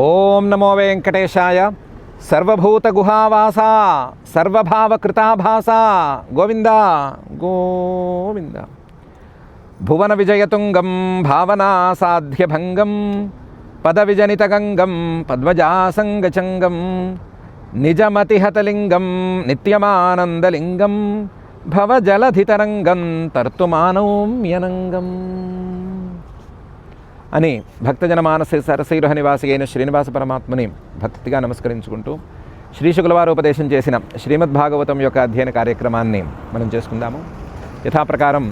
ఓం నమో వెంకటేశాయ. సర్వభూతగుహావాస సర్వభావకృతాభాస గోవింద గోవింద. భువన విజయతుంగం భావనా సాధ్యభంగం పదవిజనితగంగం పద్మజాసంగచంగం నిజమతిహతలింగం నిత్యమానందలింగం భవజలధితరంగం తర్తుమానౌమ్యనంగం అని భక్తజన మానస సరసీరుహ నివాసి అయిన శ్రీనివాస పరమాత్మని భక్తిగా నమస్కరించుకుంటూ శ్రీశుకులవారు ఉపదేశం చేసిన శ్రీమద్భాగవతం యొక్క అధ్యయన కార్యక్రమాన్ని మనం చేసుకుందాము. యథాప్రకారం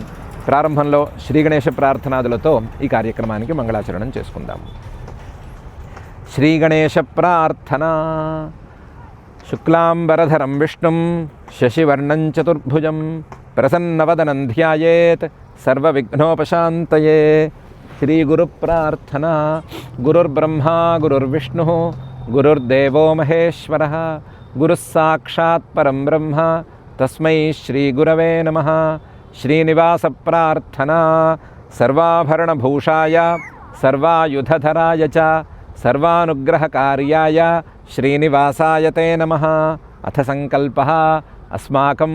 ప్రారంభంలో శ్రీగణేశ ప్రార్థనాదులతో ఈ కార్యక్రమానికి మంగళాచరణం చేసుకుందాము. శ్రీగణేశ ప్రార్థన. శుక్లాంబరధరం విష్ణుం శశివర్ణం చతుర్భుజం ప్రసన్నవదనం ధ్యాయేత్ సర్వవిఘ్నోపశాంతయే. శ్రీ గురు ప్రార్థన. గురుర్బ్రహ్మా గురుర్విష్ణుః గురుర్దేవో మహేశ్వరః గురుః సాక్షాత్ పరం బ్రహ్మ తస్మై శ్రీ గురవే నమః. శ్రీనివాస ప్రార్థన. సర్వాభరణభూషాయ సర్వాయుధధరాయ చ సర్వానుగ్రహకార్యాయ శ్రీనివాసాయ తే నమః. అథ సంకల్పః అస్మాకం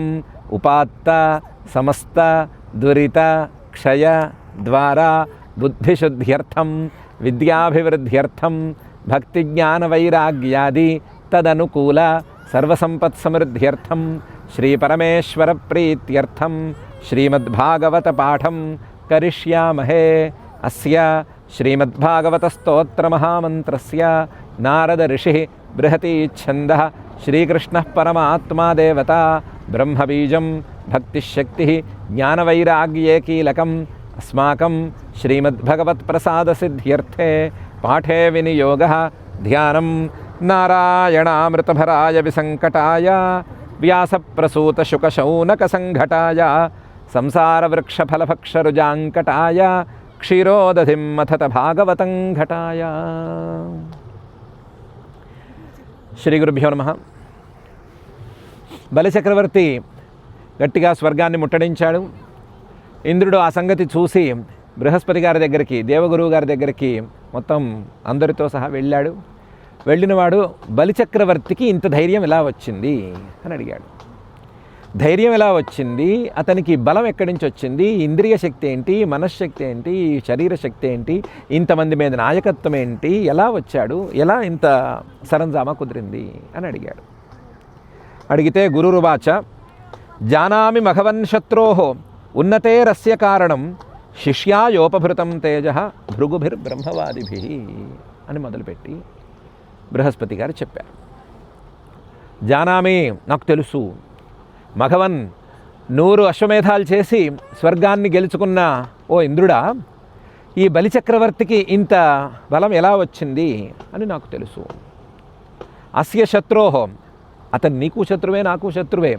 ఉపాత్త సమస్త దురిత క్షయ ద్వారా బుద్ధిశుద్ధ్యర్థం విద్యాభివృద్ధ్యర్థం భక్తిజ్ఞానవైరాగ్యాది తదనుకూల సర్వసంపత్సమృద్ధ్యర్థం శ్రీపరమేశ్వర ప్రీత్యర్థం శ్రీమద్భాగవత పాఠం కరిష్యామహే. అస్య శ్రీమద్భాగవత స్తోత్రమహామంత్రస్య నారద ఋషి బృహతి ఛందః శ్రీకృష్ణః పరమాత్మా దేవత బ్రహ్మబీజం భక్తిశక్తి జ్ఞానవైరాగ్యే కీలకం. అస్మాకం శ్రీమద్భగవత్ప్రసాదసిద్ధ్యర్థే పాఠే వినియోగः ధ్యానం నారాయణామృతభరాయ విసంకటాయ వ్యాసప్రసూతశుకశౌనకసంఘటాయ సంసారవృక్షఫలభక్షరుజాంకటాయ క్షీరోదధిం మథత భాగవతం ఘటాయ. శ్రీ గురుభ్యో నమః. బలిచక్రవర్తి గట్టిగా స్వర్గాన్ని ముట్టడించాడు. ఇంద్రుడు ఆ సంగతి చూసి బృహస్పతి గారి దగ్గరికి, దేవగురువు గారి దగ్గరికి మొత్తం అందరితో సహా వెళ్ళాడు. వెళ్ళినవాడు బలిచక్రవర్తికి ఇంత ధైర్యం ఎలా వచ్చింది అని అడిగాడు. ధైర్యం ఎలా వచ్చింది, అతనికి బలం ఎక్కడి నుంచి వచ్చింది, ఇంద్రియ శక్తి ఏంటి, మనశ్శక్తి ఏంటి, శరీర శక్తి ఏంటి, ఇంతమంది మీద నాయకత్వం ఏంటి, ఎలా వచ్చాడు, ఎలా ఇంత సరంజామా కుదిరింది అని అడిగాడు. అడిగితే గురురువాచ జానామి మఘవన్ శత్రోః ఉన్నతేరస్య కారణం శిష్యాయోపభృతం తేజ భృగుభిర్బ్రహ్మవాదిభిః అని మొదలుపెట్టి బృహస్పతి గారు చెప్పారు. జానామి, నాకు తెలుసు, మఘవన్ 100 అశ్వమేధాలు చేసి స్వర్గాన్ని గెలుచుకున్న ఓ ఇంద్రుడా, ఈ బలిచక్రవర్తికి ఇంత బలం ఎలా వచ్చింది అని నాకు తెలుసు. అస్య శత్రోః, అతను నీకు శత్రువే నాకు శత్రువే.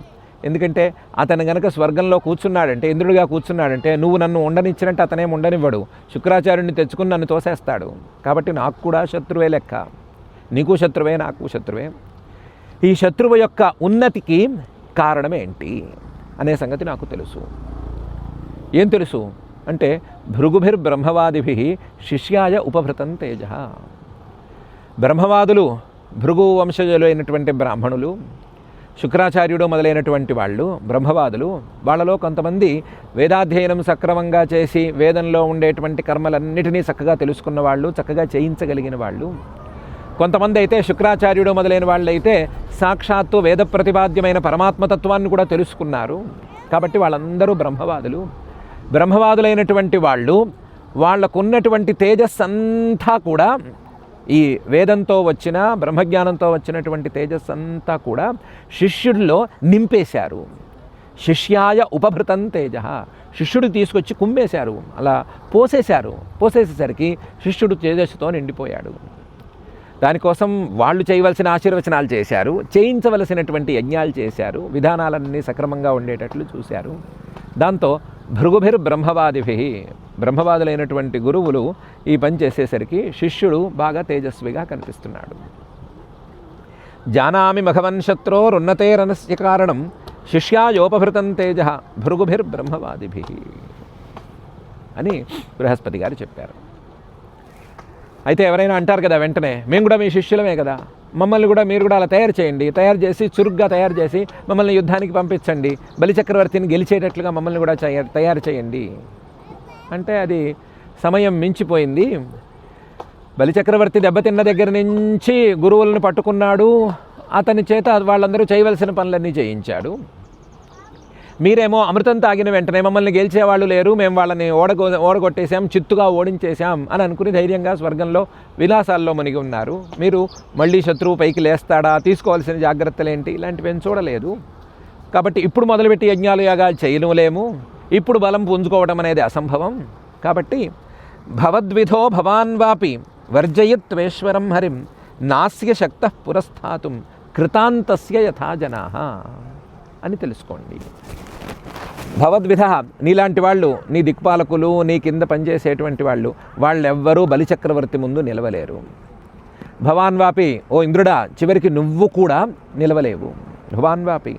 ఎందుకంటే అతను గనక స్వర్గంలో కూర్చున్నాడంటే, ఇంద్రుడిగా కూర్చున్నాడంటే, నువ్వు నన్ను ఉండనిచ్చినట్టు అతనేం ఉండనివ్వడు. శుక్రాచార్యుడిని తెచ్చుకుని నన్ను తోసేస్తాడు. కాబట్టి నాకు కూడా శత్రువే లెక్క. నీకు శత్రువే నాకు శత్రువే. ఈ శత్రువు యొక్క ఉన్నతికి కారణం ఏంటి అనే సంగతి నాకు తెలుసు. ఏం తెలుసు అంటే భృగుభిర్బ్రహ్మవాదిభిః శిష్యాయ ఉపభృతం తేజ. బ్రహ్మవాదులు, భృగు వంశజులు అయినటువంటి బ్రాహ్మణులు, శుక్రాచార్యుడు మొదలైనటువంటి వాళ్ళు బ్రహ్మవాదులు. వాళ్ళలో కొంతమంది వేదాధ్యయనం సక్రమంగా చేసి వేదంలో ఉండేటువంటి కర్మలన్నిటినీ చక్కగా తెలుసుకున్న వాళ్ళు, చక్కగా చేయించగలిగిన వాళ్ళు. కొంతమంది అయితే శుక్రాచార్యుడు మొదలైన వాళ్ళు అయితే సాక్షాత్తు వేద ప్రతిపాద్యమైన పరమాత్మతత్వాన్ని కూడా తెలుసుకున్నారు. కాబట్టి వాళ్ళందరూ బ్రహ్మవాదులు. బ్రహ్మవాదులైనటువంటి వాళ్ళు వాళ్ళకున్నటువంటి తేజస్సు అంతా కూడా, ఈ వేదంతో వచ్చిన బ్రహ్మజ్ఞానంతో వచ్చినటువంటి తేజస్సు అంతా కూడా శిష్యుడిలో నింపేశారు. శిష్యాయ ఉపభృతం తేజ. శిష్యుడు తీసుకొచ్చి కుమ్మేశారు, అలా పోసేశారు. పోసేసేసరికి శిష్యుడు తేజస్సుతో నిండిపోయాడు. దానికోసం వాళ్ళు చేయవలసిన ఆశీర్వచనాలు చేశారు, చేయించవలసినటువంటి యజ్ఞాలు చేశారు, విధానాలన్నీ సక్రమంగా ఉండేటట్లు చూశారు. దాంతో భృగుభిర్బ్రహ్మవాదిభిః, బ్రహ్మవాదులైనటువంటి గురువులు ఈ పని చేసేసరికి శిష్యుడు బాగా తేజస్విగా కనిపిస్తున్నాడు. జానామి మఘవన్ శత్రోరున్నతేరనస్య కారణం శిష్యాయోపభృతం తేజ భృగుభిర్బ్రహ్మవాదిభిః అని బృహస్పతి గారు చెప్పారు. అయితే ఎవరైనా అంటారు కదా వెంటనే, మేము కూడా మీ శిష్యులమే కదా, మమ్మల్ని కూడా మీరు కూడా అలా తయారు చేయండి, తయారు చేసి చురుగ్గా తయారు చేసి మమ్మల్ని యుద్ధానికి పంపించండి, బలిచక్రవర్తిని గెలిచేటట్లుగా మమ్మల్ని కూడా తయారు చేయండి అంటే అది సమయం మించిపోయింది. బలిచక్రవర్తి దెబ్బతిన్న దగ్గర నుంచి గురువులను పట్టుకున్నాడు, అతని చేత వాళ్ళందరూ చేయవలసిన పనులన్నీ చేయించాడు. మీరేమో అమృతం తాగిన వెంటనే మమ్మల్ని గెలిచేవాళ్ళు లేరు, మేము వాళ్ళని ఓడగొట్టేశాం, చిత్తుగా ఓడించేశాం అని అనుకుని ధైర్యంగా స్వర్గంలో విలాసాల్లో మునిగి ఉన్నారు. మీరు మళ్ళీ శత్రువు పైకి లేస్తాడా, తీసుకోవాల్సిన జాగ్రత్తలు ఏంటి, ఇలాంటివి ఏం చూడలేదు. కాబట్టి ఇప్పుడు మొదలుపెట్టి యజ్ఞాలు యాగాలు చేయలేము, ఇప్పుడు బలం పుంజుకోవడం అనేది అసంభవం. కాబట్టి భవద్విధో భవాన్వాపి వర్జయిత్వేశ్వరం హరిం నాస్య శక్త పురస్థాతుం కృతాంతస్య యథా జనాః అని తెలుసుకోండి. భవద్విధ, నీలాంటి వాళ్ళు, నీ దిక్పాలకులు, నీ కింద పనిచేసేటువంటి వాళ్ళెవ్వరూ బలిచక్రవర్తి ముందు నిలవలేరు. భవాన్వాపి, ఓ ఇంద్రుడా, చివరికి నువ్వు కూడా నిలవలేవు. భవాన్వాపి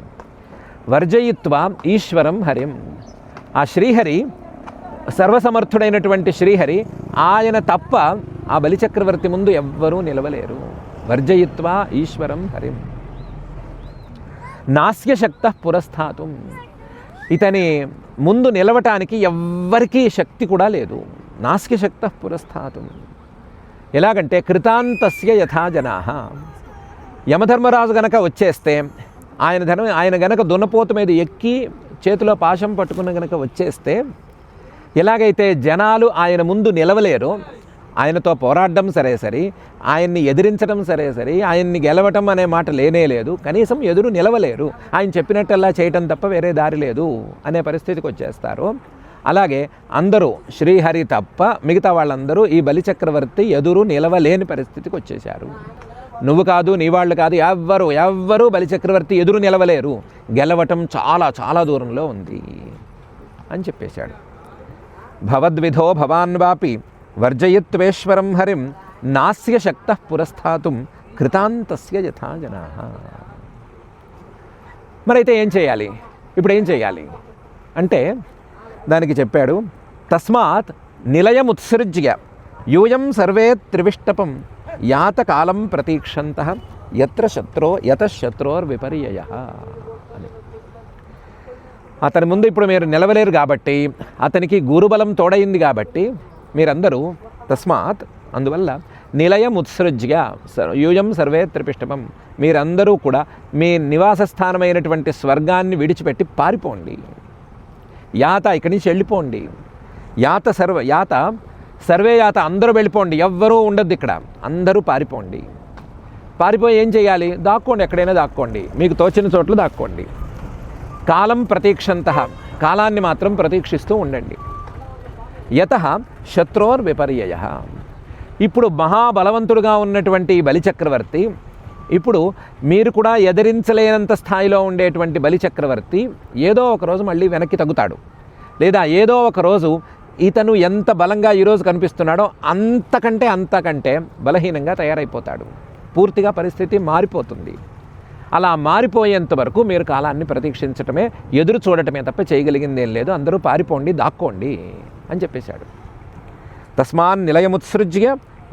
వర్జయిత్వా ఈశ్వరం హరిం, ఆ శ్రీహరి, సర్వసమర్థుడైనటువంటి శ్రీహరి, ఆయన తప్ప ఆ బలిచక్రవర్తి ముందు ఎవ్వరూ నిలవలేరు. వర్జయిత్వా ఈశ్వరం హరిం నాస్య శక్త పురస్థాతుం, ఇతని ముందు నిలవటానికి ఎవ్వరికీ శక్తి కూడా లేదు. నాస్య శక్త పురస్థాతుం, ఎలాగంటే కృతాంతస్య యథా జనాః, యమధర్మరాజు గనక వచ్చేస్తే, ఆయన గనక దున్నపోతు మీద ఎక్కి చేతిలో పాశం పట్టుకున్న గనక వచ్చేస్తే, ఎలాగైతే జనాలు ఆయన ముందు నిలవలేరో, ఆయనతో పోరాడడం సరే సరి, ఆయన్ని ఎదిరించడం సరే సరి, ఆయన్ని గెలవటం అనే మాట లేనే లేదు, కనీసం ఎదురు నిలవలేరు, ఆయన చెప్పినట్టల్లా చేయటం తప్ప వేరే దారి లేదు అనే పరిస్థితికి వచ్చేస్తారు. అలాగే అందరూ శ్రీహరి తప్ప మిగతా వాళ్ళందరూ ఈ బలిచక్రవర్తి ఎదురు నిలవలేని పరిస్థితికి వచ్చేశారు. నువ్వు కాదు, నీ వాళ్ళు కాదు, ఎవ్వరూ బలిచక్రవర్తి ఎదురు నిలవలేరు, గెలవటం చాలా చాలా దూరంలో ఉంది అని చెప్పేశాడు. భవద్విధో భవాన్వాపి వర్జయిత్వేశ్వరం హరిం నాస్య శక్త పురస్థాతుం కృతాంతస్య యథా జనాః. మరైతే ఏం చేయాలి, ఇప్పుడు ఏం చేయాలి అంటే దానికి చెప్పాడు, తస్మాత్ నిలయముత్సృజ్య యూయం సర్వే త్రివిష్టపం యాత కాలం ప్రతీక్షంతః యత శత్రోర్విపర్యయః అని. అతని ముందు ఇప్పుడు మీరు నిలవలేరు కాబట్టి, అతనికి గురుబలం తోడైంది కాబట్టి మీరందరూ తస్మాత్, అందువల్ల నిలయం ఉత్సృజ్య యూయం సర్వే త్రిపిష్టపం, మీరందరూ కూడా మీ నివాస స్థానమైనటువంటి స్వర్గాన్ని విడిచిపెట్టి పారిపోండి. యాత, ఇక్కడి నుంచి వెళ్ళిపోండి. సర్వే యాత, అందరూ వెళ్ళిపోండి, ఎవ్వరూ ఉండద్దు ఇక్కడ, అందరూ పారిపోండి. పారిపోయి ఏం చేయాలి, దాక్కోండి, ఎక్కడైనా దాక్కోండి, మీకు తోచిన చోట్ల దాక్కోండి. కాలం ప్రతీక్షంతః, కాలాన్ని మాత్రం ప్రతీక్షిస్తూ ఉండండి. యతః శత్రోర్విపర్యయః, ఇప్పుడు మహాబలవంతుడుగా ఉన్నటువంటి బలిచక్రవర్తి, ఇప్పుడు మీరు కూడా ఎదిరించలేనంత స్థాయిలో ఉండేటువంటి బలిచక్రవర్తి ఏదో ఒక రోజు మళ్ళీ వెనక్కి తగ్గుతాడు, లేదా ఏదో ఒక రోజు ఇతను ఎంత బలంగా ఈరోజు కనిపిస్తున్నాడో అంతకంటే బలహీనంగా తయారైపోతాడు. పూర్తిగా పరిస్థితి మారిపోతుంది. అలా మారిపోయేంత వరకు మీరు కాలాన్ని ప్రతీక్షించటమే, ఎదురు చూడటమే తప్ప చేయగలిగింది ఏం లేదు. అందరూ పారిపోండి, దాక్కోండి అని చెప్పేశాడు. తస్మాన్ నిలయముత్సృజ్య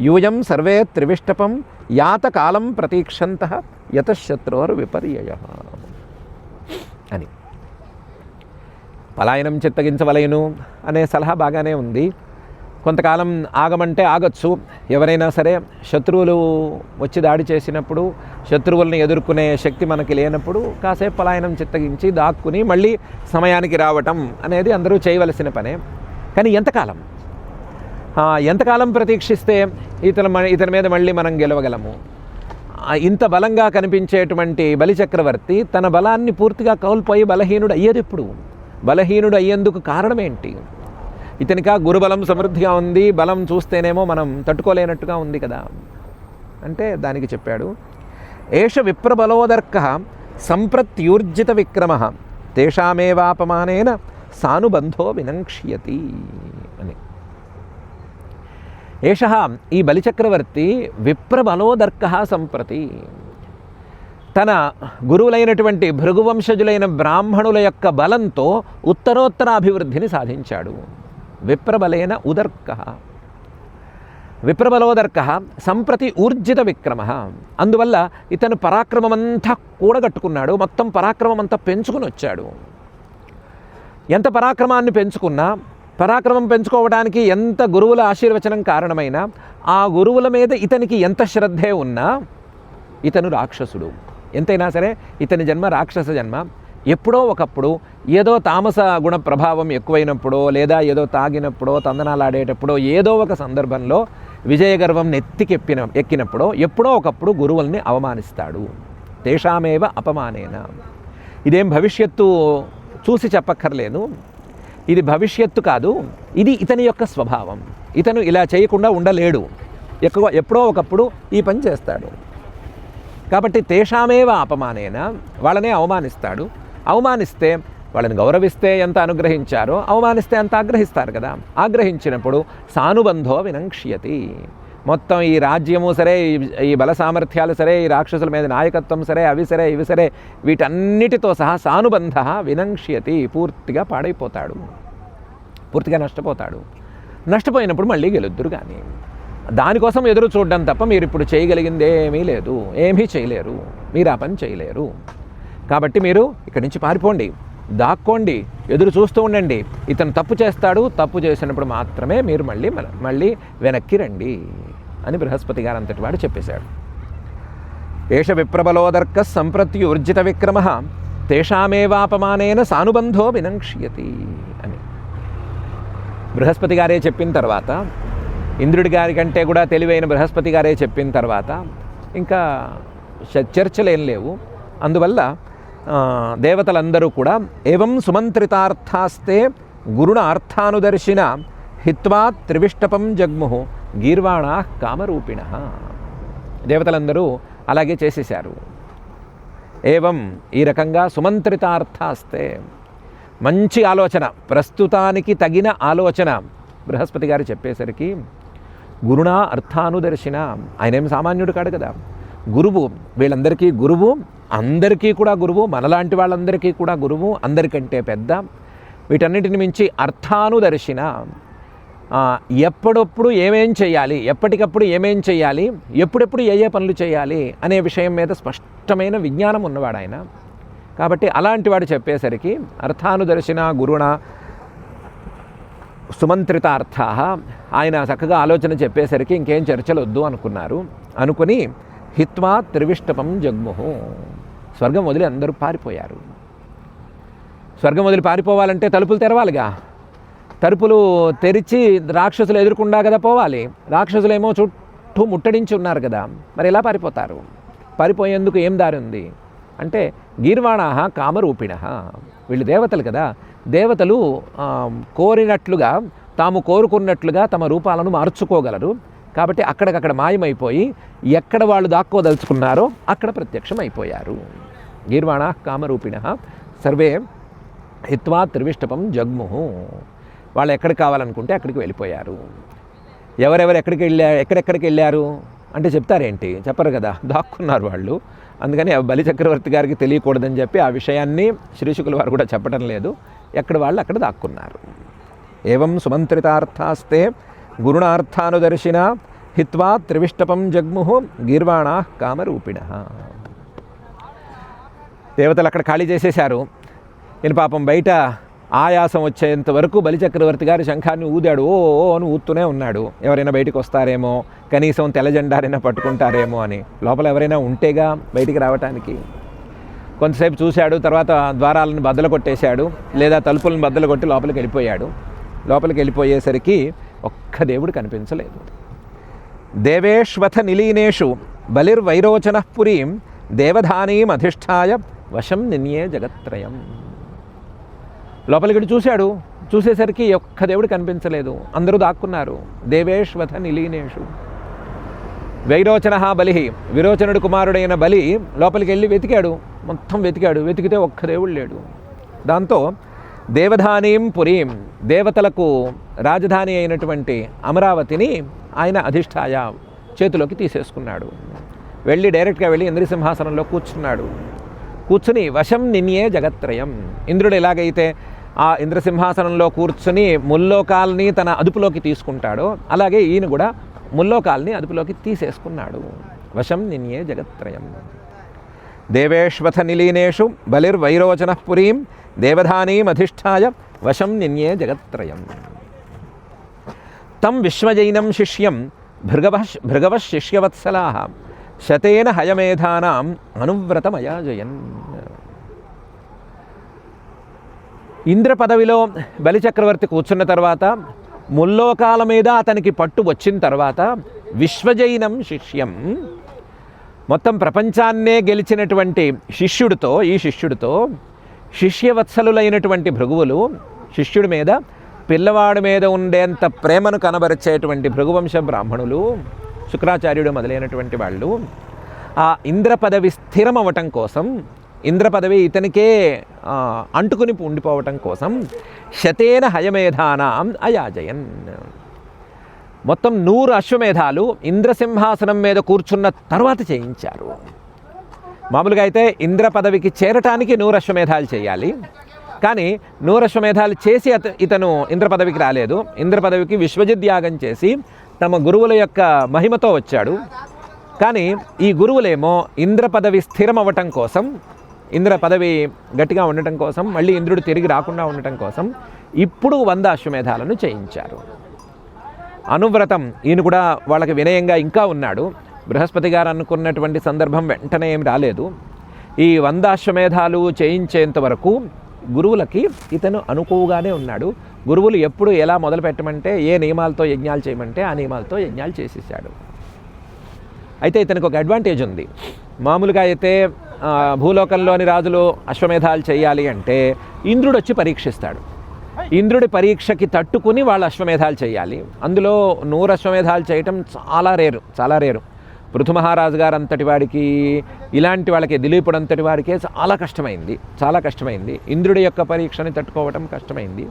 యూయం సర్వే త్రివిష్టపం యాత కాలం ప్రతీక్షంతః యత శత్రోర్విపర్యయః అని. పలాయనం చిత్తగించవలయను అనే సలహా బాగానే ఉంది. కొంతకాలం ఆగమంటే ఆగచ్చు. ఎవరైనా సరే శత్రువులు వచ్చి దాడి చేసినప్పుడు, శత్రువులను ఎదుర్కొనే శక్తి మనకి లేనప్పుడు కాసేపు పలాయనం చిత్తగించి దాక్కుని మళ్ళీ సమయానికి రావటం అనేది అందరూ చేయవలసిన పనే. కానీ ఎంతకాలం ప్రతీక్షిస్తే ఇతని మీద మళ్ళీ మనం గెలవగలము? ఇంత బలంగా కనిపించేటువంటి బలిచక్రవర్తి తన బలాన్ని పూర్తిగా కోల్పోయి బలహీనుడు అయ్యేది ఎప్పుడు? బలహీనుడు అయ్యేందుకు కారణం ఏంటి? ఇతనికా గురుబలం సమృద్ధిగా ఉంది, బలం చూస్తేనేమో మనం తట్టుకోలేనట్టుగా ఉంది కదా అంటే దానికి చెప్పాడు, ఏష విప్రబలోదర్కః సంప్రత్యూర్జిత విక్రమః తేషామేవాపమానేన సానుబంధో వినంక్ష్యతి అని. ఏషః, ఈ బలిచక్రవర్తి విప్రబలోదర్కః సంప్రతి, తన గురువులైనటువంటి భృగువంశజులైన బ్రాహ్మణుల యొక్క బలంతో ఉత్తరోత్తర అభివృద్ధిని సాధించాడు. విప్రబలేన ఉదర్కః, విప్రబలోదర్క సంప్రతి ఊర్జిత విక్రమ. అందువల్ల ఇతను పరాక్రమమంతా కూడగట్టుకున్నాడు, మొత్తం పరాక్రమం అంతా పెంచుకుని వచ్చాడు. ఎంత పరాక్రమాన్ని పెంచుకున్నా, పరాక్రమం పెంచుకోవడానికి ఎంత గురువుల ఆశీర్వచనం కారణమైనా, ఆ గురువుల మీద ఇతనికి ఎంత శ్రద్ధే ఉన్నా ఇతను రాక్షసుడు. ఎంతైనా సరే ఇతని జన్మ రాక్షస జన్మ. ఎప్పుడో ఒకప్పుడు ఏదో తామస గుణ ప్రభావం ఎక్కువైనప్పుడో, లేదా ఏదో తాగినప్పుడో, తందనాలాడేటప్పుడో, ఏదో ఒక సందర్భంలో విజయగర్వం ఎక్కినప్పుడో ఎప్పుడో ఒకప్పుడు గురువుల్ని అవమానిస్తాడు. తేషామేవ అపమానేన. ఇదేం భవిష్యత్తు చూసి చెప్పక్కర్లేదు, ఇది భవిష్యత్తు కాదు, ఇది ఇతని యొక్క స్వభావం. ఇతను ఇలా చేయకుండా ఉండలేడు, ఎప్పుడో ఒకప్పుడు ఈ పని చేస్తాడు. కాబట్టి తేషామేవ అపమానేన, వాళ్ళనే అవమానిస్తాడు. అవమానిస్తే వాళ్ళని గౌరవిస్తే ఎంత అనుగ్రహించారో అవమానిస్తే అంత ఆగ్రహిస్తారు కదా. ఆగ్రహించినప్పుడు సానుబంధో వినంక్ష్యతి. మొత్తం ఈ రాజ్యము సరే, ఈ బల సామర్థ్యాలు సరే, ఈ రాక్షసుల మీద నాయకత్వం సరే, అవి సరే ఇవి సరే, వీటన్నిటితో సహా సానుబంధ వినంక్ష్యతి. పూర్తిగా పాడైపోతాడు, పూర్తిగా నష్టపోతాడు. నష్టపోయినప్పుడు మళ్ళీ గెలుద్దురు. కానీ దానికోసం ఎదురు చూడడం తప్ప మీరు ఇప్పుడు చేయగలిగింది ఏమీ లేదు, ఏమీ చేయలేరు, మీరు ఆ పని చేయలేరు. కాబట్టి మీరు ఇక్కడి నుంచి పారిపోండి, దాక్కోండి, ఎదురు చూస్తూ ఉండండి. ఇతను తప్పు చేస్తాడు, తప్పు చేసినప్పుడు మాత్రమే మీరు మళ్ళీ వెనక్కి రండి అని బృహస్పతి గారు అంతటి వాడు చెప్పేశాడు. ఏష విప్రబలోదర్క సంప్రత్యుర్జిత విక్రమ తేషామేవాపమానేన సానుబంధో వినంక్ష్యతి అని బృహస్పతి గారే చెప్పిన తర్వాత, ఇంద్రుడి గారి కంటే కూడా తెలివైన బృహస్పతి గారే చెప్పిన తర్వాత ఇంకా చర్చలేం లేవు. అందువల్ల దేవతలందరూ కూడా ఏవం సుమంత్రితార్థాస్తే గురుణ అర్థానుదర్శిన హిత్వా త్రివిష్టపం జగ్ముహు గీర్వాణా కామరూపిణ. దేవతలందరూ అలాగే చేసేశారు. ఏవం ఈ రకంగా సుమంత్రితార్థాస్తే, మంచి ఆలోచన, ప్రస్తుతానికి తగిన ఆలోచన బృహస్పతి గారు చెప్పేసరికి గురుణ అర్థానుదర్శిన. ఆయనేం సామాన్యుడు కాడు కదా, గురువు, వీళ్ళందరికీ గురువు, అందరికీ కూడా గురువు, మనలాంటి వాళ్ళందరికీ కూడా గురువు, అందరికంటే పెద్ద. వీటన్నిటిని మించి అర్థానుదర్శిన, ఎప్పుడప్పుడు ఏమేం చేయాలి, ఎప్పటికప్పుడు ఏమేం చేయాలి, ఎప్పుడెప్పుడు ఏ పనులు చేయాలి అనే విషయం మీద స్పష్టమైన విజ్ఞానం ఉన్నవాడు ఆయన. కాబట్టి అలాంటి వాడు చెప్పేసరికి అర్థానుదర్శిన గురుణ సుమంత్రితార్థ, ఆయన చక్కగా ఆలోచన చెప్పేసరికి ఇంకేం చర్చలు వద్దు అనుకున్నారు. అనుకుని హిత్వా త్రివిష్టపం జగ్ముహు, స్వర్గం వదిలి అందరూ పారిపోయారు. స్వర్గం వదిలి పారిపోవాలంటే తలుపులు తెరవాలిగా, తలుపులు తెరిచి రాక్షసులు ఎదుర్కొండా కదా పోవాలి. రాక్షసులేమో చుట్టూ ముట్టడించి ఉన్నారు కదా, మరి ఎలా పారిపోతారు? పారిపోయేందుకు ఏం దారి ఉంది అంటే గీర్వాణా కామరూపిణ. వీళ్ళు దేవతలు కదా, దేవతలు కోరినట్లుగా, తాము కోరుకున్నట్లుగా తమ రూపాలను మార్చుకోగలరు. కాబట్టి అక్కడికక్కడ మాయమైపోయి ఎక్కడ వాళ్ళు దాక్కోదలుచుకున్నారో అక్కడ ప్రత్యక్షం అయిపోయారు. గీర్వాణా కామరూపిణ సర్వే హిత్వా త్రివిష్టపం జగ్ముహు. వాళ్ళు ఎక్కడికి కావాలనుకుంటే అక్కడికి వెళ్ళిపోయారు. ఎవరెవరు ఎక్కడెక్కడికి వెళ్ళారు అంటే చెప్తారేంటి? చెప్పరు కదా, దాక్కున్నారు వాళ్ళు. అందుకని బలిచక్రవర్తి గారికి తెలియకూడదని చెప్పి ఆ విషయాన్ని శ్రీశుకుల వారు కూడా చెప్పడం లేదు. ఎక్కడ వాళ్ళు అక్కడ దాక్కున్నారు. ఏవం సుమంత్రితార్థాస్తే గురుణార్థానుదర్శిన హిత్వా త్రివిష్టపం జగ్ముహు గీర్వాణా కామరూపిణ. దేవతలు అక్కడ ఖాళీ చేసేశారు. ఈయన పాపం బయట ఆయాసం వచ్చేంత వరకు బలిచక్రవర్తి గారి శంఖాన్ని ఊదాడు. ఓ అని ఊతూనే ఉన్నాడు. ఎవరైనా బయటికి వస్తారేమో, కనీసం తెల్లజెండారైనా పట్టుకుంటారేమో అని. లోపల ఎవరైనా ఉంటేగా బయటికి రావటానికి. కొంతసేపు చూశాడు, తర్వాత ద్వారాలను బద్దలు కొట్టేశాడు, లేదా తలుపులను బద్దలు కొట్టి లోపలికి వెళ్ళిపోయాడు. లోపలికి వెళ్ళిపోయేసరికి ఒక్క దేవుడు కనిపించలేదు. దేవేష్వథ నిలీనేషు బలిర్వైరోచన పురీం దేవధానీం అధిష్ఠాయ వశం నిన్యే జగత్రయం. లోపలికి చూశాడు, చూసేసరికి ఒక్క దేవుడు కనిపించలేదు. అందరూ దాక్కున్నారు. దేవేష్వథ నిలీనేషు. వైరోచన బలి, విరోచనుడు కుమారుడైన బలి లోపలికి వెళ్ళి వెతికాడు, మొత్తం వెతికాడు. వెతికితే ఒక్క దేవుడు లేడు. దాంతో దేవధానీం పురీం, దేవతలకు రాజధాని అయినటువంటి అమరావతిని ఆయన అధిష్ఠాయ చేతిలోకి తీసేసుకున్నాడు. డైరెక్ట్గా వెళ్ళి ఇంద్రసింహాసనంలో కూర్చున్నాడు. కూర్చుని వశం నిన్యే జగత్రయం. ఇంద్రుడు ఎలాగైతే ఆ ఇంద్రసింహాసనంలో కూర్చుని ముల్లోకాలని తన అదుపులోకి తీసుకుంటాడో అలాగే ఈయన కూడా ముల్లోకాల్ని అదుపులోకి తీసేసుకున్నాడు. వశం నిన్యే జగత్రయం. దేవేష్వథ నిలీనేషు బలిర్వైరోచన పురీం దేవధానీమధిష్ఠాయ వశం నిన్యే జగత్రయం. తం విశ్వజైనం శిష్యం భృగవ శిష్యవత్సలా శతేన హయమేధానాం అనువ్రతమయాజయన్. ఇంద్ర పదవిలో బలిచక్రవర్తి కూర్చున్న తర్వాత, ముల్లోకాల మీద అతనికి పట్టు వచ్చిన తర్వాత, విశ్వజైనం శిష్యం, మొత్తం ప్రపంచాన్నే గెలిచినటువంటి శిష్యుడితో, ఈ శిష్యుడితో శిష్యవత్సలులైనటువంటి భృగువులు, శిష్యుడి మీద పిల్లవాడి మీద ఉండేంత ప్రేమను కనబరిచేటువంటి భృగువంశ బ్రాహ్మణులు, శుక్రాచార్యుడు మొదలైనటువంటి వాళ్ళు ఆ ఇంద్ర పదవి స్థిరమవటం కోసం, ఇంద్ర పదవి ఇతనికే అంటుకుని ఉండిపోవటం కోసం శతేన హయమేధానాం అయాజయన్. మొత్తం 100 అశ్వమేధాలు ఇంద్రసింహాసనం మీద కూర్చున్న తర్వాత చేయించారు. మామూలుగా అయితే ఇంద్ర పదవికి చేరటానికి 100 అశ్వమేధాలు చేయాలి. కానీ 100 అశ్వమేధాలు చేసి ఇతను ఇంద్ర పదవికి రాలేదు. ఇంద్ర పదవికి విశ్వజిత్ యాగం చేసి తమ గురువుల యొక్క మహిమతో వచ్చాడు. కానీ ఈ గురువులేమో ఇంద్ర పదవి స్థిరం అవ్వటం కోసం, ఇంద్ర పదవి గట్టిగా ఉండటం కోసం, మళ్ళీ ఇంద్రుడు తిరిగి రాకుండా ఉండటం కోసం ఇప్పుడు 100 అశ్వమేధాలను చేయించారు. అనువ్రతం, ఈయన కూడా వాళ్ళకి వినయంగా ఇంకా ఉన్నాడు. బృహస్పతి గారు అనుకున్నటువంటి సందర్భం వెంటనే ఏం రాలేదు. ఈ 100 అశ్వమేధాలు చేయించేంత వరకు గురువులకి ఇతను అనుకువగానే ఉన్నాడు. గురువులు ఎప్పుడు ఎలా మొదలు పెట్టమంటే, ఏ నియమాలతో యజ్ఞాలు చేయమంటే ఆ నియమాలతో యజ్ఞాలు చేసేసాడు. అయితే ఇతనికి ఒక అడ్వాంటేజ్ ఉంది. మామూలుగా అయితే భూలోకంలోని రాజులు అశ్వమేధాలు చేయాలి అంటే ఇంద్రుడు వచ్చి పరీక్షిస్తాడు. ఇంద్రుడి పరీక్షకి తట్టుకుని వాళ్ళు అశ్వమేధాలు చేయాలి. అందులో 100 అశ్వమేధాలు చేయటం చాలా రేరు. పృథు మహారాజు గారు అంతటి వాడికి, ఇలాంటి వాళ్ళకి, దిలీపుడు అంతటి వాడికే చాలా కష్టమైంది. ఇంద్రుడి యొక్క పరీక్షని తట్టుకోవటం కష్టమైంది.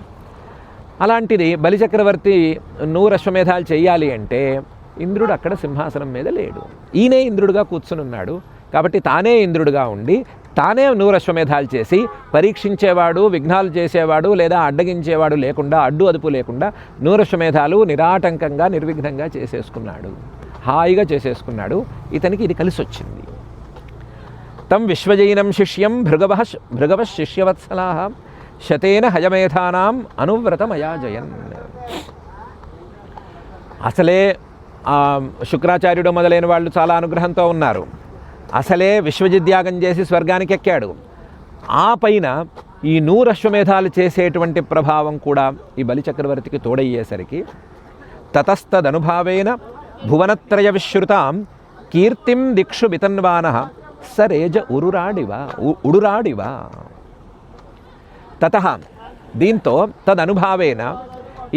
అలాంటిది బలిచక్రవర్తి 100 అశ్వమేధాలు చేయాలి అంటే ఇంద్రుడు అక్కడ సింహాసనం మీద లేడు. ఈయనే ఇంద్రుడుగా కూర్చుని ఉన్నాడు. కాబట్టి తానే ఇంద్రుడుగా ఉండి తానే 100 అశ్వమేధాలు చేసి పరీక్షించేవాడు, విఘ్నాలు చేసేవాడు లేదా అడ్డగించేవాడు లేకుండా, అడ్డు అదుపు లేకుండా 100 అశ్వమేధాలు నిరాటంకంగా నిర్విఘ్నంగా చేసేసుకున్నాడు. హాయిగా చేసేసుకున్నాడు. ఇతనికి ఇది కలిసి వచ్చింది. తం విశ్వజైనం శిష్యం భృగవ శిష్యవత్సలా శతేన హయమేధానాం అనువ్రతమయాజయన్. అసలే శుక్రాచార్యుడు మొదలైన వాళ్ళు చాలా అనుగ్రహంతో ఉన్నారు. అసలే విశ్వజిద్యాగం చేసి స్వర్గానికి ఎక్కాడు. ఆ పైన ఈ 100 అశ్వమేధాలు చేసేటువంటి ప్రభావం కూడా ఈ బలిచక్రవర్తికి తోడయ్యేసరికి తతస్తదనుభావేన భువనత్రయ విశ్రుతాం కీర్తిం దిక్షు వితన్వానః సరేజ ఉడురాడివా. తతః, దీంతో తదనుభావేన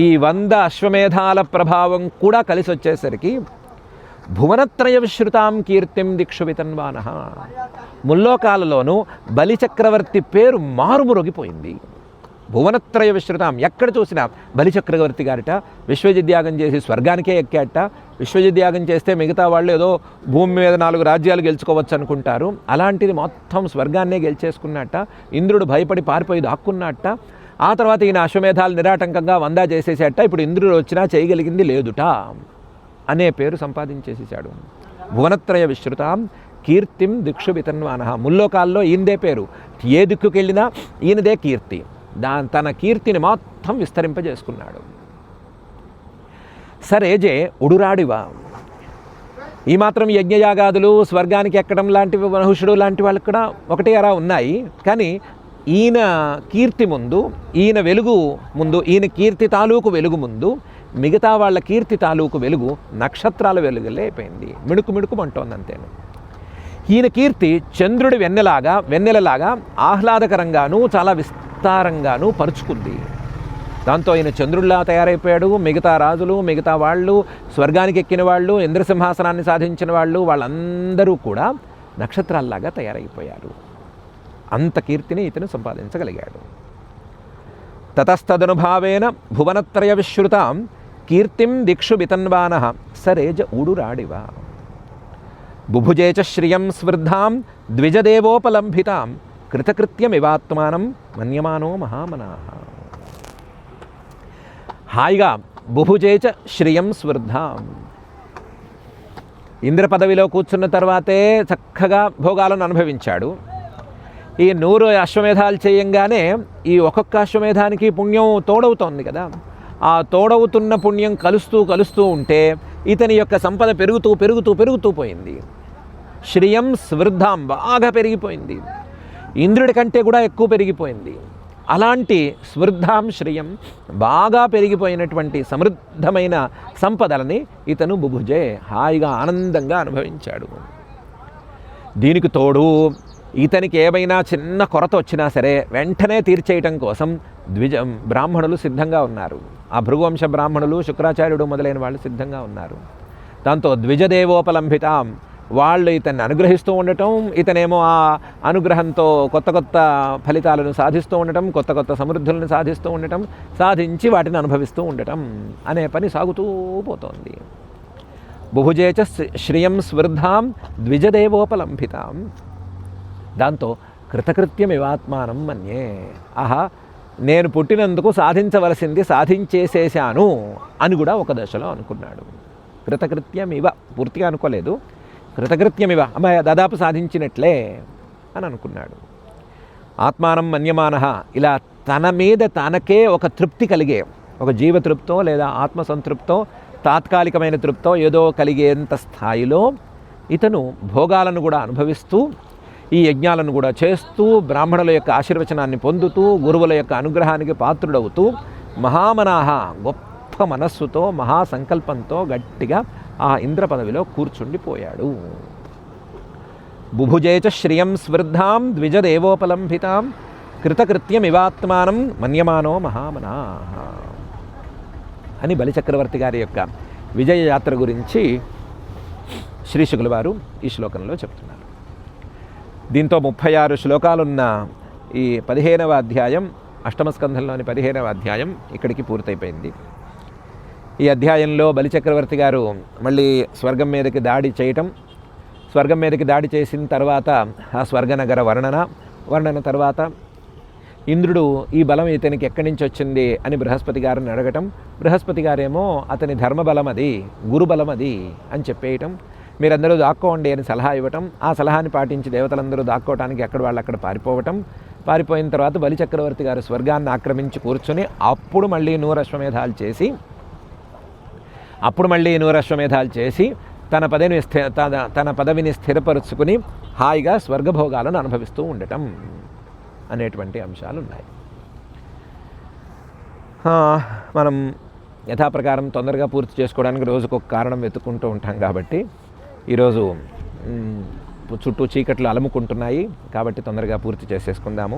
ఈ 100 అశ్వమేధాల ప్రభావం కూడా కలిసి వచ్చేసరికి భువనత్రయ విశ్రుతాం కీర్తిం దిక్షు వితన్వానః, ముల్లోకాలలోనూ బలిచక్రవర్తి పేరు మారుమురొగిపోయింది. భువనత్రయ విశ్రుతాం, ఎక్కడ చూసినా బలిచక్రవర్తి గారిట విశ్వజిద్యాగం చేసి స్వర్గానికే ఎక్కాట. విశ్వజిద్యాగం చేస్తే మిగతా వాళ్ళు ఏదో భూమి మీద 4 రాజ్యాలు గెలుచుకోవచ్చు అనుకుంటారు. అలాంటిది మొత్తం స్వర్గాన్నే గెలిచేసుకున్నట్ట. ఇంద్రుడు భయపడి పారిపోయి దాక్కున్నట్ట. ఆ తర్వాత ఈయన అశ్వమేధాలు నిరాటంకంగా 100 చేసేసేట. ఇప్పుడు ఇంద్రుడు వచ్చినా చేయగలిగింది లేదుట అనే పేరు సంపాదించేసేసాడు. భువనత్రయ విశ్రుతాం కీర్తిం దిక్షు వితన్వానః, ముల్లోకాల్లో ఈయనదే పేరు. ఏ దిక్కుకి వెళ్ళినా ఈయనదే కీర్తి. తన కీర్తిని మొత్తం విస్తరింపజేసుకున్నాడు. సరేజే ఉడురాడివా. ఈ మాత్రం యజ్ఞయాగాదులు, స్వర్గానికి ఎక్కడం లాంటివి మనుషుడు లాంటి వాళ్ళకి కూడా ఒకటే అరా ఉన్నాయి. కానీ ఈయన కీర్తి ముందు, ఈయన వెలుగు ముందు, ఈయన కీర్తి తాలూకు వెలుగు ముందు మిగతా వాళ్ళ కీర్తి తాలూకు వెలుగు నక్షత్రాల వెలుగులే అయిపోయింది. మిణుకుమంటోంది అంతేను. ఈయన కీర్తి చంద్రుడి వెన్నెలలాగా ఆహ్లాదకరంగానూ చాలా విస్తారంగానూ పరుచుకుంది. దాంతో ఈయన చంద్రుడిలా తయారైపోయాడు. మిగతా రాజులు, మిగతా వాళ్ళు, స్వర్గానికి ఎక్కిన వాళ్ళు, ఇంద్రసింహాసనాన్ని సాధించిన వాళ్ళు, వాళ్ళందరూ కూడా నక్షత్రాల్లాగా తయారైపోయారు. అంత కీర్తిని ఇతను సంపాదించగలిగాడు. తతస్తదనుభావేన భువనత్రయ విశ్రుతాం కీర్తిం దిక్షు వితన్వానః సరేజ ఊడురాడివ. బుభుజే చ శ్రియం స్వృద్ధాం ద్విజదేవోపలంభితాం కృతకృత్యమివాత్మానం మన్యమానో మహామనాః. హాయిగా బుభుజే చ శ్రియం స్వృద్ధాం, ఇంద్ర పదవిలో కూర్చున్న తర్వాతే చక్కగా భోగాలను అనుభవించాడు. ఈ 100 అశ్వమేధాలు చేయంగానే ఈ ఒక్కొక్క అశ్వమేధానికి పుణ్యం తోడవుతోంది కదా. ఆ తోడవుతున్న పుణ్యం కలుస్తూ ఉంటే ఇతని యొక్క సంపద పెరుగుతూ పోయింది. శ్రియం స్వృద్ధాం బాగా పెరిగిపోయింది, ఇంద్రుడి కంటే కూడా ఎక్కువ పెరిగిపోయింది. అలాంటి స్వృద్ధాం శ్రియం బాగా పెరిగిపోయినటువంటి సమృద్ధమైన సంపదలని ఇతను బుభుజే హాయిగా ఆనందంగా అనుభవించాడు. దీనికి తోడు ఇతనికి ఏమైనా చిన్న కొరత వచ్చినా సరే వెంటనే తీర్చేయటం కోసం బ్రాహ్మణులు సిద్ధంగా ఉన్నారు. ఆ భృగువంశ బ్రాహ్మణులు, శుక్రాచార్యుడు మొదలైన వాళ్ళు సిద్ధంగా ఉన్నారు. దాంతో ద్విజదేవోపలంభితాం, వాళ్ళు ఇతన్ని అనుగ్రహిస్తూ ఉండటం, ఇతనేమో ఆ అనుగ్రహంతో కొత్త ఫలితాలను సాధిస్తూ ఉండటం, కొత్త సమృద్ధులను సాధిస్తూ ఉండటం, సాధించి వాటిని అనుభవిస్తూ ఉండటం అనే పని సాగుతూ పోతోంది. బుభుజేచ శ్రియం స్వృద్ధాం ద్విజదేవోపలంభితాం. దాంతో కృతకృత్యమివాత్మానం మన్యే, ఆహా నేను పుట్టినందుకు సాధించవలసింది సాధించేసేశాను అని కూడా ఒక దశలో అనుకున్నాడు. కృతకృత్యమివ పూర్తిగా అనుకోలేదు, కృతకృత్యమివ అమ్మాయ దాదాపు సాధించినట్లే అని అనుకున్నాడు. ఆత్మానం మన్యమానః, ఇలా తన మీద తనకే ఒక తృప్తి కలిగే, ఒక జీవతృప్తో లేదా ఆత్మసంతృప్తో తాత్కాలికమైన తృప్తో ఏదో కలిగేంత స్థాయిలో ఇతను భోగాలను కూడా అనుభవిస్తూ ఈ యజ్ఞాలను కూడా చేస్తూ బ్రాహ్మణుల యొక్క ఆశీర్వచనాన్ని పొందుతూ గురువుల యొక్క అనుగ్రహానికి పాత్రుడవుతూ మహామనాహ గొప్ప మనస్సుతో మహాసంకల్పంతో గట్టిగా ఆ ఇంద్ర పదవిలో కూర్చుండిపోయాడు. బుభుజేచ శ్రియం స్వృద్ధాం ద్విజదేవోపలంభితాం కృతకృత్యమివాత్మానం మన్యమానో మహామనాహ అని బలిచక్రవర్తి గారి యొక్క విజయయాత్ర గురించి శ్రీశుకుల వారు ఈ శ్లోకంలో చెప్తున్నారు. దీంతో 36 శ్లోకాలున్న ఈ 15వ అధ్యాయం, అష్టమస్కంధంలోని 15వ అధ్యాయం ఇక్కడికి పూర్తయిపోయింది. ఈ అధ్యాయంలో బలిచక్రవర్తి గారు మళ్ళీ స్వర్గం మీదకి దాడి చేయటం, స్వర్గం మీదకి దాడి చేసిన తర్వాత ఆ స్వర్గనగర వర్ణన తర్వాత ఇంద్రుడు ఈ బలం ఇతనికి ఎక్కడి నుంచి వచ్చింది అని బృహస్పతి గారిని అడగటం, బృహస్పతి గారేమో అతని ధర్మబలం అది, గురుబలం అది అని చెప్పేయటం, మీరందరూ దాక్కోండి అని సలహా ఇవ్వటం, ఆ సలహాని పాటించి దేవతలందరూ దాక్కోవటానికి ఎక్కడ వాళ్ళు అక్కడ పారిపోయిన తర్వాత బలిచక్రవర్తి గారు స్వర్గాన్ని ఆక్రమించి కూర్చొని అప్పుడు మళ్ళీ 100 అశ్వమేధాలు చేసి తన పదవిని స్థిరపరుచుకుని హాయిగా స్వర్గభోగాలను అనుభవిస్తూ ఉండటం అనేటువంటి అంశాలు ఉన్నాయి. మనం యథాప్రకారం తొందరగా పూర్తి చేసుకోవడానికి రోజుకు ఒక కారణం వెతుక్కుంటూ ఉంటాం కాబట్టి ఈరోజు చుట్టూ చీకట్లు అలముకుంటున్నాయి కాబట్టి తొందరగా పూర్తి చేసేసుకుందాము.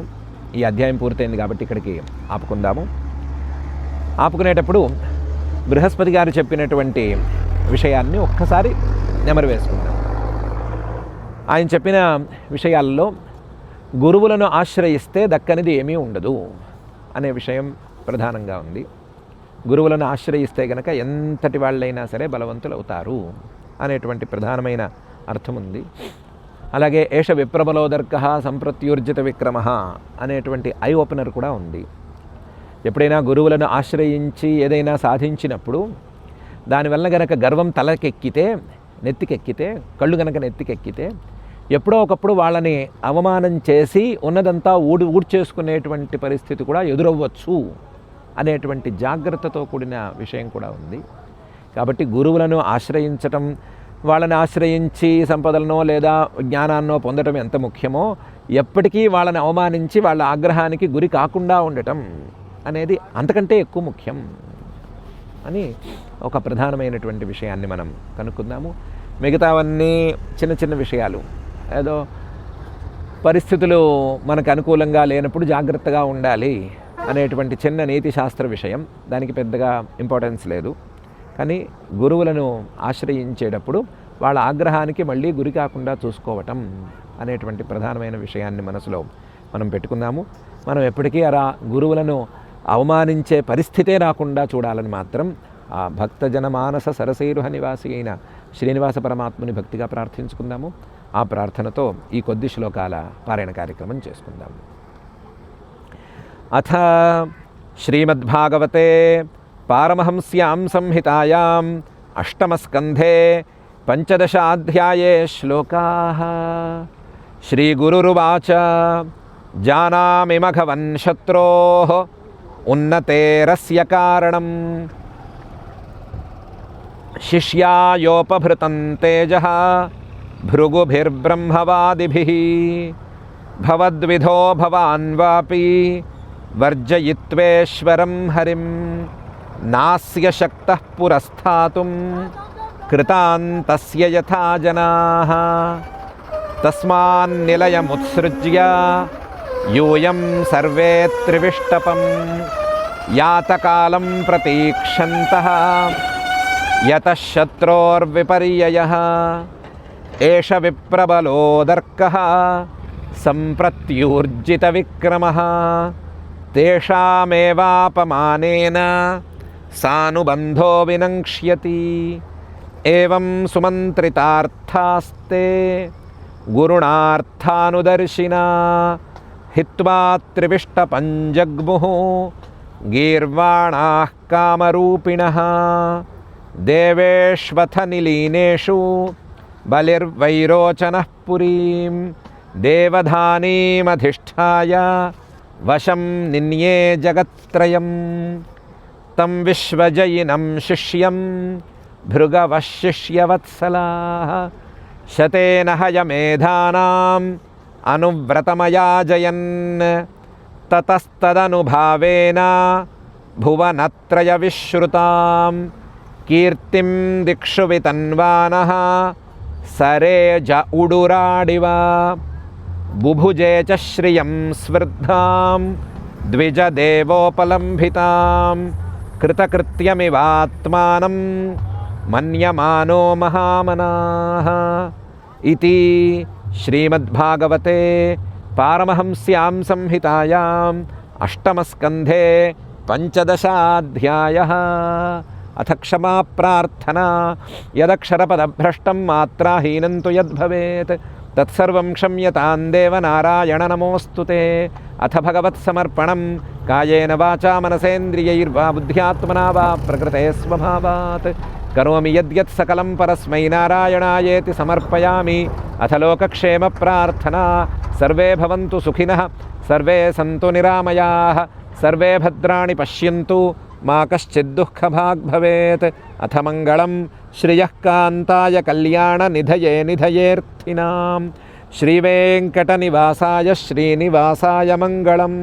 ఈ అధ్యాయం పూర్తయింది కాబట్టి ఇక్కడికి ఆపుకుందాము. ఆపుకునేటప్పుడు బృహస్పతి గారు చెప్పినటువంటి విషయాన్ని ఒక్కసారి నెమరు వేసుకుందాం. ఆయన చెప్పిన విషయాల్లో గురువులను ఆశ్రయిస్తే దక్కనిది ఏమీ ఉండదు అనే విషయం ప్రధానంగా ఉంది. గురువులను ఆశ్రయిస్తే గనక ఎంతటి వాళ్ళైనా సరే బలవంతులు అవుతారు అనేటువంటి ప్రధానమైన అర్థం ఉంది. అలాగే ఏష విప్రబలోదర్క సంప్రత్యూర్జిత విక్రమ అనేటువంటి ఐ ఓపెనర్ కూడా ఉంది. ఎప్పుడైనా గురువులను ఆశ్రయించి ఏదైనా సాధించినప్పుడు దానివల్ల గనక గర్వం నెత్తికెక్కితే కళ్ళు గనక నెత్తికెక్కితే ఎప్పుడో ఒకప్పుడు వాళ్ళని అవమానం చేసి ఉన్నదంతా ఊడ్చేసుకునేటువంటి పరిస్థితి కూడా ఎదురవ్వచ్చు అనేటువంటి జాగ్రత్తతో కూడిన విషయం కూడా ఉంది. కాబట్టి గురువులను ఆశ్రయించటం, వాళ్ళని ఆశ్రయించి సంపదలనో లేదా జ్ఞానాన్నో పొందటం ఎంత ముఖ్యమో ఎప్పటికీ వాళ్ళని అవమానించి వాళ్ళ ఆగ్రహానికి గురి కాకుండా ఉండటం అనేది అంతకంటే ఎక్కువ ముఖ్యం అని ఒక ప్రధానమైనటువంటి విషయాన్ని మనం కనుక్కుందాము. మిగతావన్నీ చిన్న చిన్న విషయాలు, ఏదో పరిస్థితులు మనకు అనుకూలంగా లేనప్పుడు జాగ్రత్తగా ఉండాలి అనేటువంటి చిన్న నీతి శాస్త్ర విషయం, దానికి పెద్దగా ఇంపార్టెన్స్ లేదు. కానీ గురువులను ఆశ్రయించేటప్పుడు వాళ్ళ ఆగ్రహానికి మళ్ళీ గురి కాకుండా చూసుకోవటం అనేటువంటి ప్రధానమైన విషయాన్ని మనసులో మనం పెట్టుకుందాము. మనం ఎప్పటికీ అలా గురువులను అవమానించే పరిస్థితే రాకుండా చూడాలని మాత్రం ఆ భక్తజన మానస సరసైరుహ నివాసి అయిన శ్రీనివాస పరమాత్ముని భక్తిగా ప్రార్థించుకుందాము. ఆ ప్రార్థనతో ఈ కొద్ది శ్లోకాల పారాయణ కార్యక్రమం చేసుకుందాము. అథ శ్రీమద్భాగవతే పారమహంస్యాం సంహితాయాం అష్టమస్కంధే పంచదశాధ్యాये శ్లోకాः. శ్రీగురురువాచ జానామి మఘవన్ శత్రోః ఉన్నతేరస్య కారణం శిష్యాయోపభృతం తేజః భృగుభిర్బ్రహ్మవాదిభిः భవద్విధో భవాన్ వాపి వర్జయిత్వేశ్వరం హరిం నాస్య శక్తః పురస్థాతుం కృతాంతస్య యథా జనాః తస్మాన్నిలయముత్సృజ్య యూయం సర్వే త్రివిష్టపం యాతకాలం ప్రతీక్షन्तः యతః శత్రోర్విపర్యయః ఏష విప్రబలోదర్కః సంప్రత్యూర్జితవిక్రమः తేషామేవాపమానేన సానుబంధో వినంక్ష్యతి ఏవం సుమంత్రితార్థాస్తే గురుణార్థానుదర్శినా హిత్వా త్రివిష్టపం జగ్ముః గీర్వాణాః కామరూపిణः దేవేష్వథ నిలీనేషు బలిర్వైరోచనః పురీం దేవధానీమధిష్ఠాయ వశం నిన్యే జగత్త్రయం తం విశ్వజయినం శిష్యం భృగవః శిష్యవత్సలాః శతేన హయమేధానాం అనువ్రతమయాజయన్ తతస్తదనుభావేన భువనత్రయ విశ్రుతాం కీర్తిం దిక్షు వితన్వానః సరేజ ఉడురాడివ బుభుజే చ శ్రియం స్వృద్ధాం ద్విజదేవోపలంభితాం కృతకృత్యమివాత్మానం మన్యమానో మహామనాః ఇతి శ్రీమద్భాగవతే పారమహంస్యాం సంహితాయాం అష్టమస్కంధే పంచదశాధ్యాయः. అథ క్షమా ప్రార్థనా యదక్షరపదభ్రష్టం మాత్రాహీనం తు యద్భవేత్ తత్సర్వం క్షమ్యతాం దేవ నారాయణ నమోऽस्तु తే. అథ భగవత్సమర్పణం కాయేన వాచా మనసేంద్రియైర్వా బుద్ధ్యాత్మనా వా ప్రకృతే స్వభావాత్ కరోమి యద్యత్ సకలం పరస్మై నారాయణాయేతి సమర్పయామి. అథ లోకక్షేమ ప్రార్థనా సర్వే భవంతు సుఖినః సర్వే సంతు నిరామయాః సర్వే భద్రాణి పశ్యంతు మా కశ్చిద్ దుఃఖభాగ్ భవేత్. అథ మంగళం శ్రియః కాంతాయ కళ్యాణ నిధయే నిధయేర్థినాం శ్రీవేంకటనివాసాయ శ్రీనివాసాయ మంగళం.